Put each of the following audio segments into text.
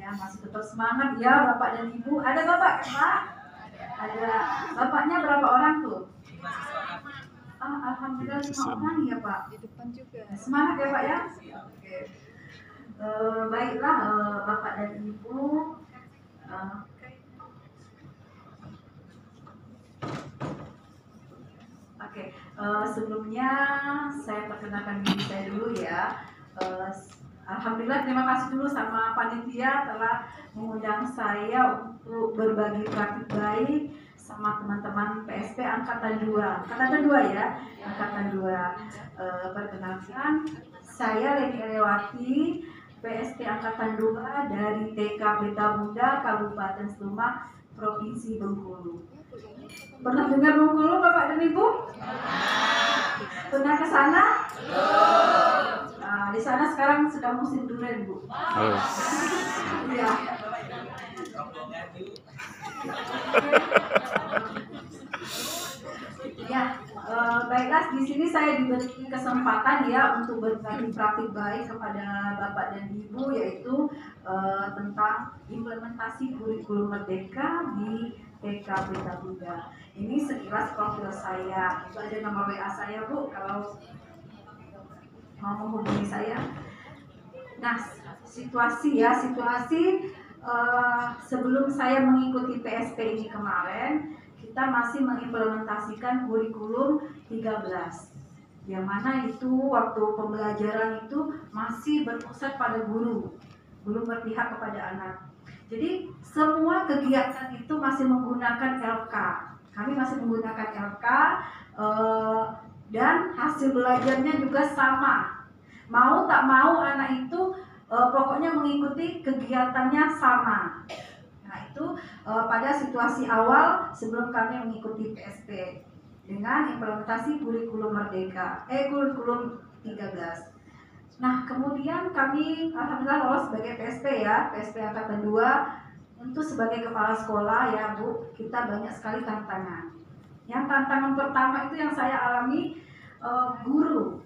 Ya, masih tetap semangat ya Bapak dan Ibu. Ada Bapak kan Pak? Ada. Bapaknya berapa orang tuh? Alhamdulillah 5 orang ya Pak. Di depan juga. Semangat ya Pak ya. Oke. Baiklah Bapak dan Ibu. Oke. Sebelumnya saya perkenalkan diri saya dulu ya. Alhamdulillah terima kasih dulu sama panitia telah mengundang saya untuk berbagi praktik baik sama teman-teman PSP Angkatan 2. Angkatan 2 ya, Angkatan 2. Perkenalkan, saya Leni Elewati, PSP Angkatan 2 dari TK Pelita Bunda, Kabupaten Slemak, Provinsi Bengkulu. Pernah dengar Bengkulu Bapak dan Ibu? Pernah ke sana? Di sana sekarang sedang musim durian, Bu. Iya. Ya, baiklah di sini saya diberi kesempatan ya untuk berbagi praktik baik kepada Bapak dan Ibu, yaitu tentang implementasi kurikulum Merdeka di TK Pelita Bunda. Ini sekilas profil saya. Itu ada nomor WA saya, Bu, kalau mau menghubungi saya. Nah, situasi sebelum saya mengikuti PSP ini kemarin, kita masih mengimplementasikan kurikulum 13. Yang mana itu waktu pembelajaran itu masih berpusat pada guru, belum berpihak kepada anak. Jadi semua kegiatan itu masih menggunakan LK. Kami masih menggunakan LK dan hasil belajarnya juga sama. Mau tak mau anak itu pokoknya mengikuti kegiatannya sama. Nah itu pada situasi awal sebelum kami mengikuti PSP dengan implementasi kurikulum Merdeka, kurikulum 13. Nah kemudian kami alhamdulillah lolos sebagai PSP ya, PSP Angkatan 2. Untuk sebagai kepala sekolah ya Bu, kita banyak sekali tantangan. Yang tantangan pertama itu yang saya alami guru.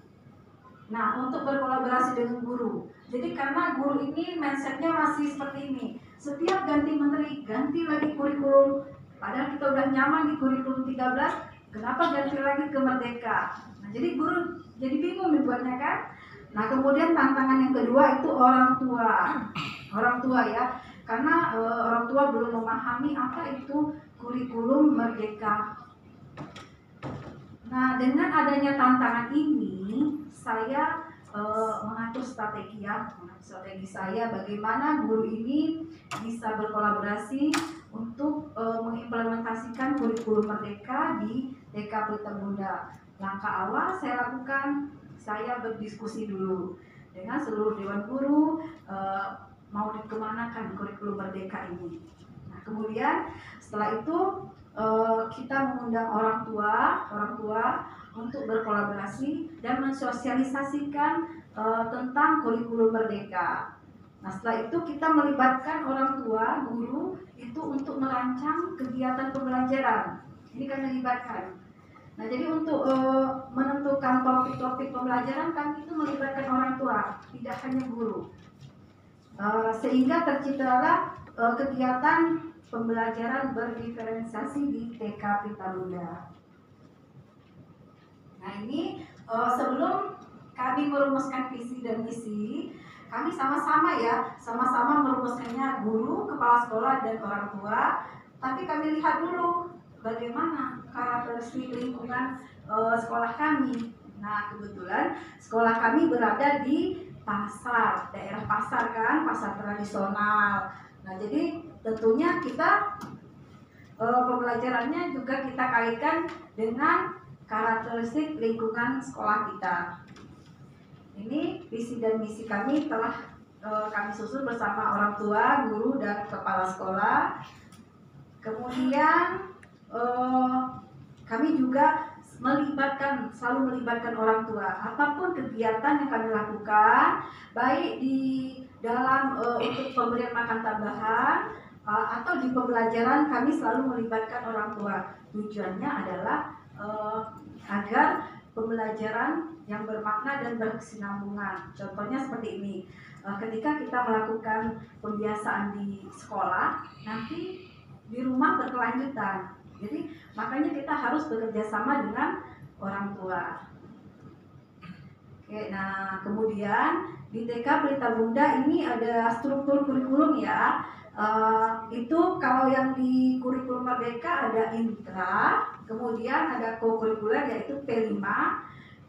Nah, untuk berkolaborasi dengan guru. Jadi karena guru ini mindsetnya masih seperti ini. Setiap ganti menteri, ganti lagi kurikulum. Padahal kita udah nyaman di kurikulum 13, kenapa ganti lagi ke Merdeka? Nah, jadi guru jadi bingung dibuatnya kan? Nah, kemudian tantangan yang kedua itu orang tua. Orang tua ya. Karena orang tua belum memahami apa itu kurikulum Merdeka. Nah, dengan adanya tantangan ini, saya mengatur strategi saya bagaimana guru ini bisa berkolaborasi untuk mengimplementasikan kurikulum Merdeka di TK Pelita Bunda. Langkah awal saya lakukan, saya berdiskusi dulu dengan seluruh dewan guru mau dikemanakan kurikulum Merdeka ini. Nah, kemudian setelah itu kita mengundang orang tua untuk berkolaborasi dan mensosialisasikan tentang kurikulum Merdeka. Nah setelah itu kita melibatkan orang tua, guru itu untuk merancang kegiatan pembelajaran. Ini kami libatkan. Nah jadi untuk menentukan topik-topik pembelajaran kami itu melibatkan orang tua, tidak hanya guru. Sehingga terciptalah kegiatan pembelajaran berdiferensiasi di TK Pelita Bunda. Nah ini sebelum kami merumuskan visi dan misi, kami sama-sama merumuskannya guru, kepala sekolah dan orang tua. Tapi kami lihat dulu bagaimana karakteristik lingkungan sekolah kami. Nah kebetulan sekolah kami berada di pasar, daerah pasar kan, pasar tradisional. Nah jadi tentunya kita pembelajarannya juga kita kaitkan dengan karakteristik lingkungan sekolah kita. Ini visi dan misi kami telah kami susun bersama orang tua, guru dan kepala sekolah. Kemudian kami juga selalu melibatkan orang tua. Apapun kegiatan yang kami lakukan, baik di dalam untuk pemberian makan tambahan atau di pembelajaran, kami selalu melibatkan orang tua. Tujuannya adalah agar pembelajaran yang bermakna dan berkesinambungan. Contohnya seperti ini, ketika kita melakukan pembiasaan di sekolah, nanti di rumah berkelanjutan. Jadi makanya kita harus bekerja sama dengan orang tua. Oke, nah kemudian di TK Pelita Bunda ini ada struktur kurikulum ya. Itu kalau yang di kurikulum Merdeka ada intra, kemudian ada co-kurikuler yaitu P5,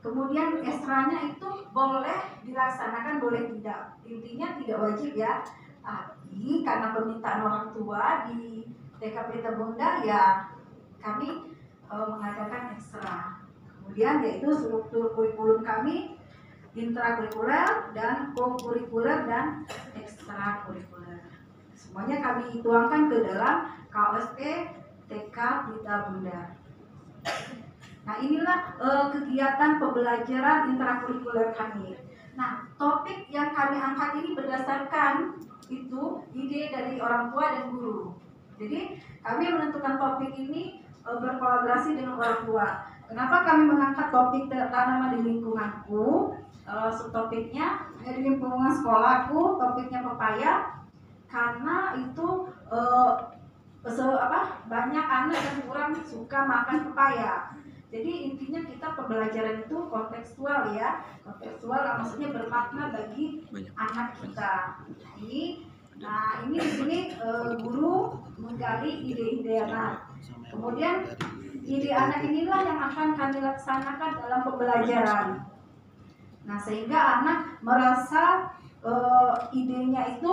kemudian ekstranya itu boleh dilaksanakan, boleh tidak. Intinya tidak wajib ya. Tapi karena permintaan orang tua di TK Pelita Bunda ya kami mengadakan ekstra. Kemudian yaitu struktur kurikulum kami intrakurikuler dan co-kurikuler dan ekstrakurikuler. Semuanya kami tuangkan ke dalam KOSP TK Pelita Bunda. Nah inilah kegiatan pembelajaran intrakurikuler kami. Nah topik yang kami angkat ini berdasarkan itu ide dari orang tua dan guru. Jadi kami menentukan topik ini berkolaborasi dengan orang tua. Kenapa kami mengangkat topik tanaman di lingkunganku? Subtopiknya di lingkungan sekolahku, topiknya pepaya, karena itu banyak anak yang kurang suka makan pepaya. Jadi intinya kita pembelajaran itu kontekstual ya, kontekstual maksudnya bermakna bagi anak kita. Nah ini di sini guru menggali ide-ide anak. Kemudian ide anak inilah yang akan kami laksanakan dalam pembelajaran. Nah sehingga anak merasa idenya itu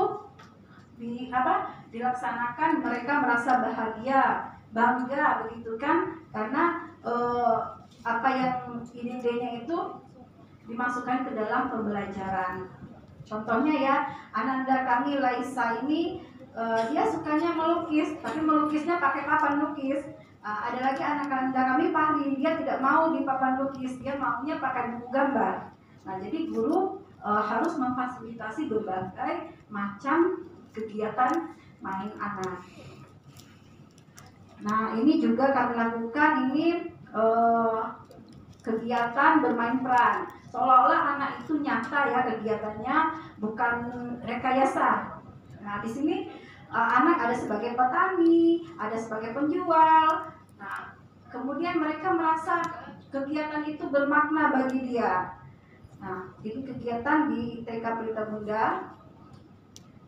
dilaksanakan, mereka merasa bahagia, bangga begitu kan, karena apa yang ide-idenya itu dimasukkan ke dalam pembelajaran. Contohnya ya, Ananda kami Laisa ini dia sukanya melukis, tapi melukisnya pakai papan lukis. Ada lagi anak Ananda kami Fahri, dia tidak mau di papan lukis, dia maunya pakai buku gambar. Nah, jadi guru harus memfasilitasi berbagai macam kegiatan main anak. Nah, ini juga kami lakukan ini kegiatan bermain peran. Seolah-olah anak itu nyata ya kegiatannya, bukan rekayasa. Nah, di sini anak ada sebagai petani, ada sebagai penjual. Nah, kemudian mereka merasa kegiatan itu bermakna bagi dia. Nah, ini kegiatan di TK Pelita Bunda.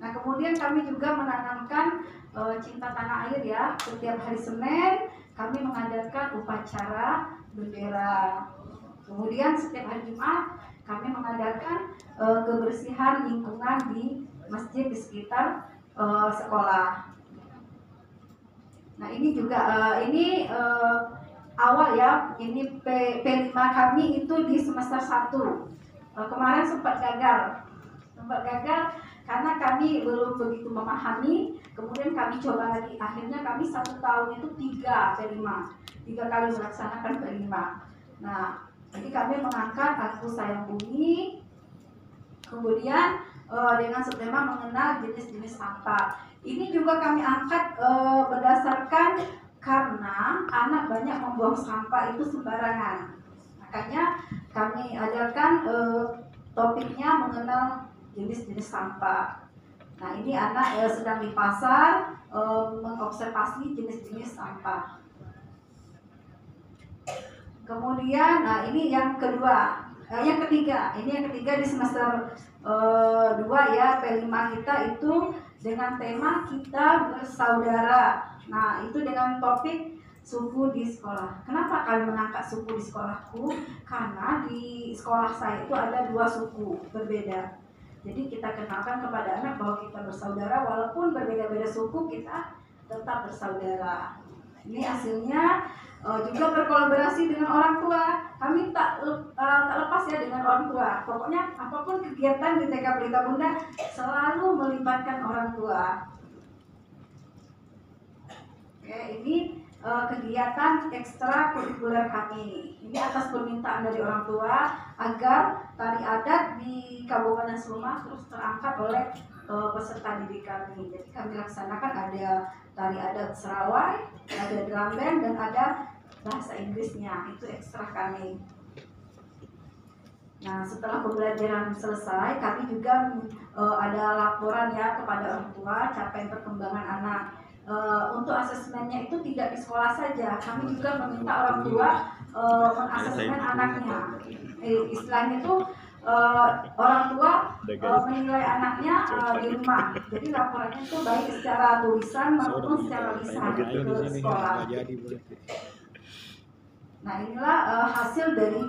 Nah, kemudian kami juga menanamkan cinta tanah air ya. Setiap hari Senin kami mengadakan upacara bendera. Kemudian setiap hari Jumat kami mengadakan kebersihan lingkungan di masjid di sekitar sekolah. Nah, ini juga awal ya. Ini P5 kami itu di semester 1. Kemarin sempat gagal karena kami belum begitu memahami. Kemudian kami coba lagi, akhirnya kami 1 tahun itu 3 kali melaksanakan P5. Nah, jadi kami mengangkat Aku Sayang Bumi, kemudian dengan subtema mengenal jenis-jenis sampah. Ini juga kami angkat berdasarkan karena anak banyak membuang sampah itu sembarangan. Makanya kami adakan topiknya mengenal jenis-jenis sampah. Nah, ini anak sedang di pasar mengobservasi jenis-jenis sampah. Kemudian, nah ini yang kedua, yang ketiga. Ini yang ketiga di semester 2 ya, P5 kita itu dengan tema Kita Bersaudara. Nah, itu dengan topik suku di sekolah. Kenapa kami mengangkat suku di sekolahku? Karena di sekolah saya itu ada 2 suku berbeda. Jadi kita kenalkan kepada anak bahwa kita bersaudara, walaupun berbeda-beda suku kita tetap bersaudara. Ini hasilnya juga berkolaborasi dengan orang tua. Kami tak lepas ya dengan orang tua. Pokoknya apapun kegiatan di TK Pelita Bunda selalu melibatkan orang tua. Oke, ini kegiatan ekstrakurikuler kami. Ini atas permintaan dari orang tua agar tari adat di Kabupaten Sleman terus terangkat oleh peserta didik kami. Jadi kami laksanakan ada tari adat Serawai, ada drum band, dan ada bahasa Inggrisnya. Itu ekstra kami. Nah, setelah pembelajaran selesai, kami juga ada laporan ya kepada orang tua capaian perkembangan anak. Untuk asesmennya itu tidak di sekolah saja, kami juga meminta orang tua mengasesmen anaknya. Istilahnya itu orang tua menilai anaknya di rumah. Jadi laporannya itu baik secara tulisan maupun secara lisan ke sekolah. Nah, inilah hasil dari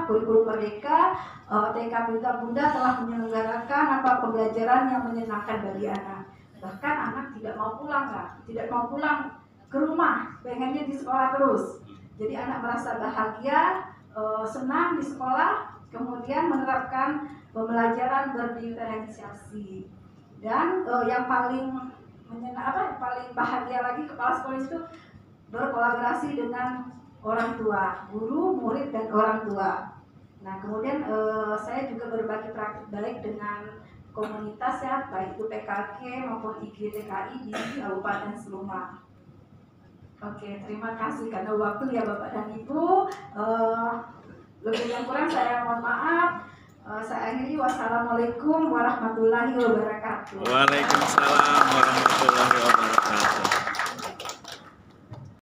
kurikulum merdeka. TK Pelita Bunda telah menyelenggarakan pembelajaran yang menyenangkan bagi anak. Bahkan anak tidak mau pulang, tidak mau pulang ke rumah, pengennya di sekolah terus. Jadi anak merasa bahagia, senang di sekolah, kemudian menerapkan pembelajaran berdiferensiasi. Dan yang paling paling bahagia lagi, kepala sekolah itu berkolaborasi dengan orang tua, guru, murid, dan orang tua. Nah, kemudian saya juga berbagi praktik baik dengan komunitas ya, baik itu PKK maupun IGTKI di Kabupaten Seluma. Oke, terima kasih karena waktu ya Bapak dan Ibu. Lebih yang kurang saya mohon maaf. Saya akhiri, wassalamualaikum warahmatullahi wabarakatuh. Waalaikumsalam warahmatullahi wabarakatuh.